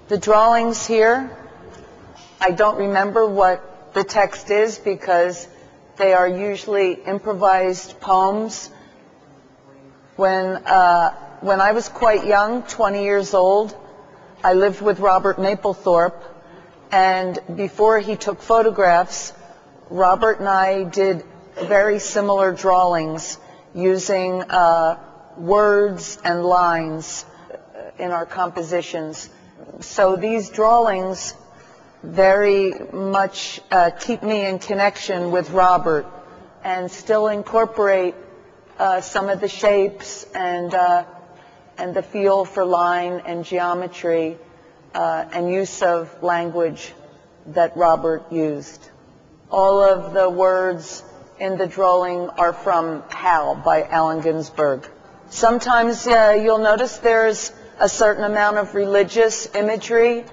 The drawings here, I don't remember what the text is because they are usually improvised poems. When I was quite young, 20 years old, I lived with Robert Mapplethorpe, and before he took photographs, Robert and I did very similar drawings using words and lines in our compositions. So these drawings very much keep me in connection with Robert and still incorporate some of the shapes and the feel for line and geometry and use of language that Robert used. All of the words in the drawing are from Hal by Allen Ginsberg. Sometimes you'll notice there's a certain amount of religious imagery.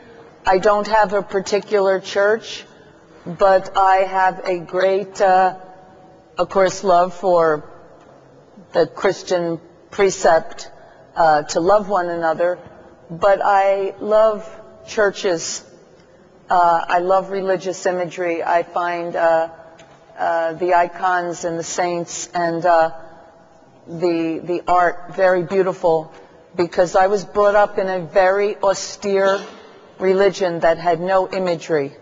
I don't have a particular church, but I have a great, of course, love for the Christian precept to love one another, but I love churches. I love religious imagery. I find the icons and the saints and the art very beautiful, because I was brought up in a very austere religion that had no imagery.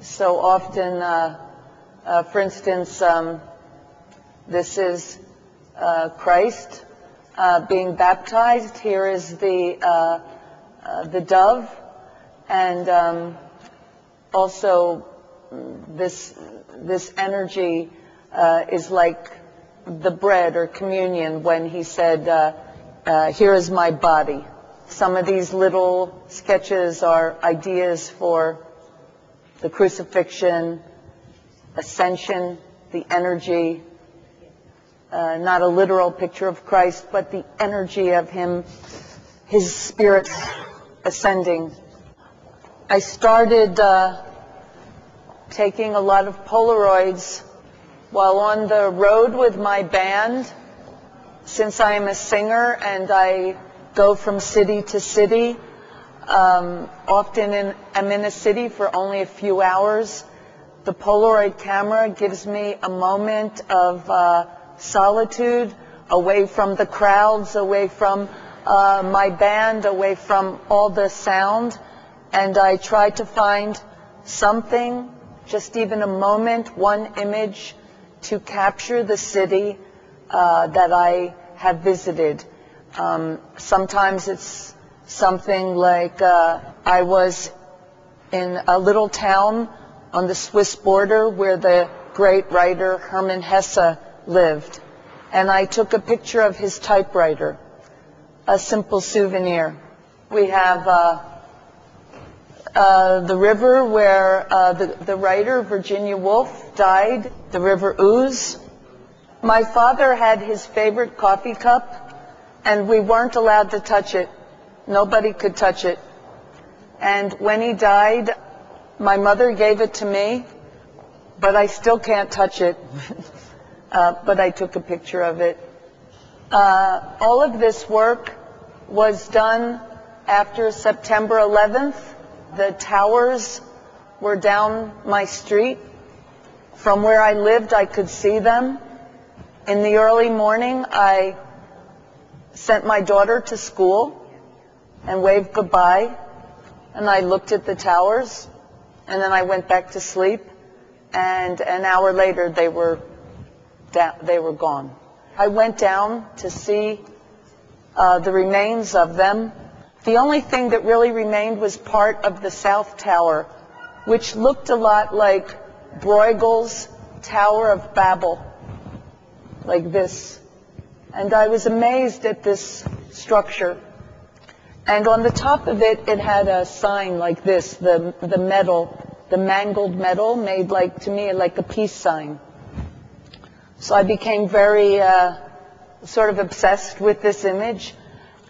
So often, for instance, this is Christ being baptized. Here is the dove, and also this energy is like the bread or communion when he said, here is my body. Some of these little sketches are ideas for the crucifixion, ascension, the energy, not a literal picture of Christ, but the energy of him, his spirit ascending. I started taking a lot of Polaroids while on the road with my band. Since I am a singer and I go from city to city, often I'm in a city for only a few hours. The Polaroid camera gives me a moment of solitude, away from the crowds, away from my band, away from all the sound, and I try to find something, just even a moment, one image, to capture the city that I have visited. Sometimes it's something like I was in a little town on the Swiss border where the great writer Hermann Hesse lived, and I took a picture of his typewriter, a simple souvenir. We have the river where the writer Virginia Woolf died, the River Ouse. My father had his favorite coffee cup, and we weren't allowed to touch it. Nobody could touch it. And when he died, my mother gave it to me, but I still can't touch it. But I took a picture of it. All of this work was done after September 11th. The towers were down my street. From where I lived, I could see them. In the early morning, I sent my daughter to school and waved goodbye, and I looked at the towers, and then I went back to sleep, and an hour later they were gone. I went down to see the remains of them. The only thing that really remained was part of the South Tower, which looked a lot like Bruegel's Tower of Babel, like this. And I was amazed at this structure. And on the top of it, it had a sign like this, the metal, the mangled metal made like, to me, like a peace sign. So I became very sort of obsessed with this image,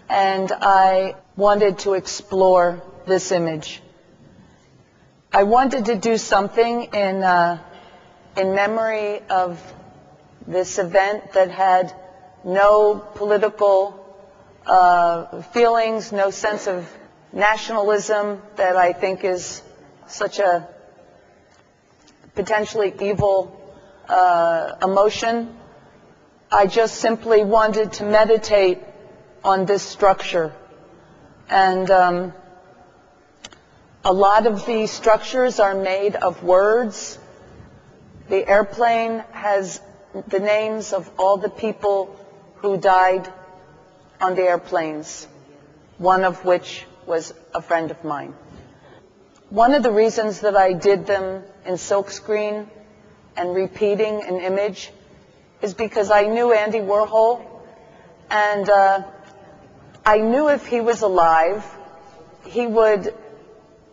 and I wanted to explore this image. I wanted to do something in memory of this event that had no political feelings, no sense of nationalism that I think is such a potentially evil emotion. I just simply wanted to meditate on this structure. And a lot of these structures are made of words. The airplane has the names of all the people who died on the airplanes, one of which was a friend of mine. One of the reasons that I did them in silkscreen and repeating an image is because I knew Andy Warhol, and I knew if he was alive, he would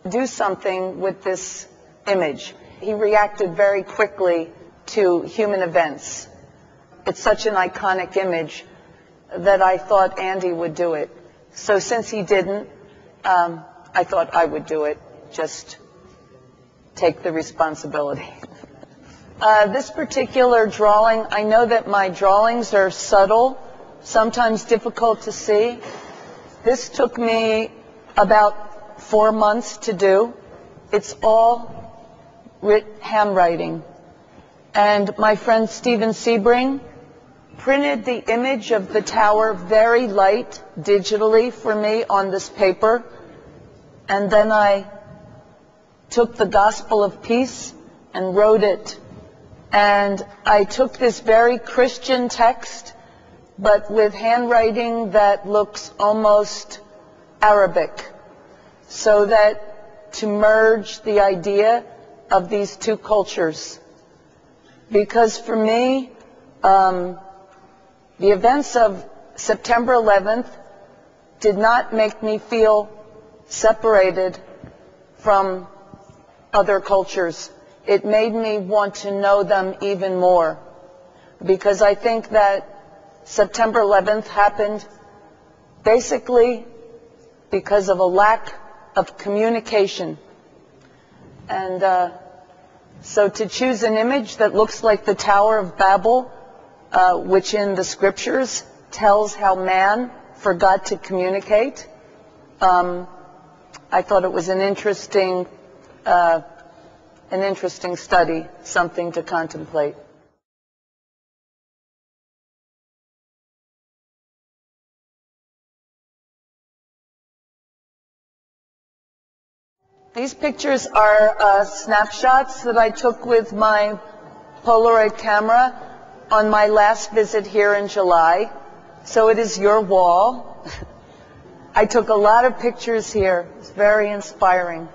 do something with this image. He reacted very quickly to human events. It's such an iconic image that I thought Andy would do it. So since he didn't, I thought I would do it, just take the responsibility. This particular drawing, I know that my drawings are subtle, sometimes difficult to see. This took me about 4 months to do. It's all handwriting. And my friend Stephen Sebring printed the image of the tower very light digitally for me on this paper. And then I took the Gospel of Peace and wrote it. And I took this very Christian text, but with handwriting that looks almost Arabic, so that to merge the idea of these two cultures. Because for me, the events of September 11th did not make me feel separated from other cultures. It made me want to know them even more, because I think that September 11th happened basically because of a lack of communication. And so to choose an image that looks like the Tower of Babel, which in the scriptures tells how man forgot to communicate, I thought it was an interesting study, something to contemplate. These pictures are snapshots that I took with my Polaroid camera on my last visit here in July. So it is your wall. I took a lot of pictures here. It's very inspiring.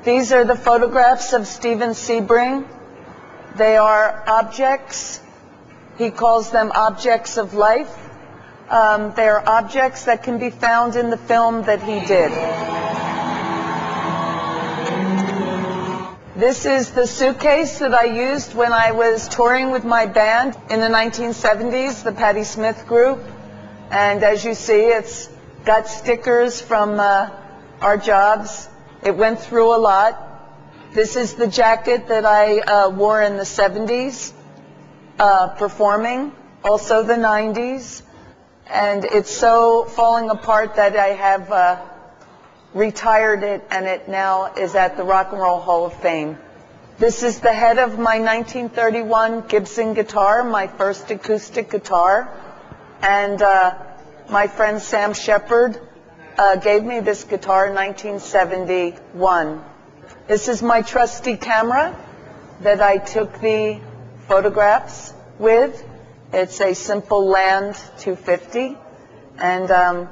These are the photographs of Stephen Sebring. They are objects. He calls them objects of life. They are objects that can be found in the film that he did. This is the suitcase that I used when I was touring with my band in the 1970s, the Patti Smith group. And as you see, it's got stickers from our jobs. It went through a lot. This is the jacket that I wore in the 70s, performing, also the 90s. And it's so falling apart that I have retired it, and it now is at the Rock and Roll Hall of Fame. This is the head of my 1931 Gibson guitar, my first acoustic guitar. And my friend Sam Shepard gave me this guitar in 1971. This is my trusty camera that I took the photographs with. It's a simple Land 250, and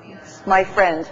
it's my friend.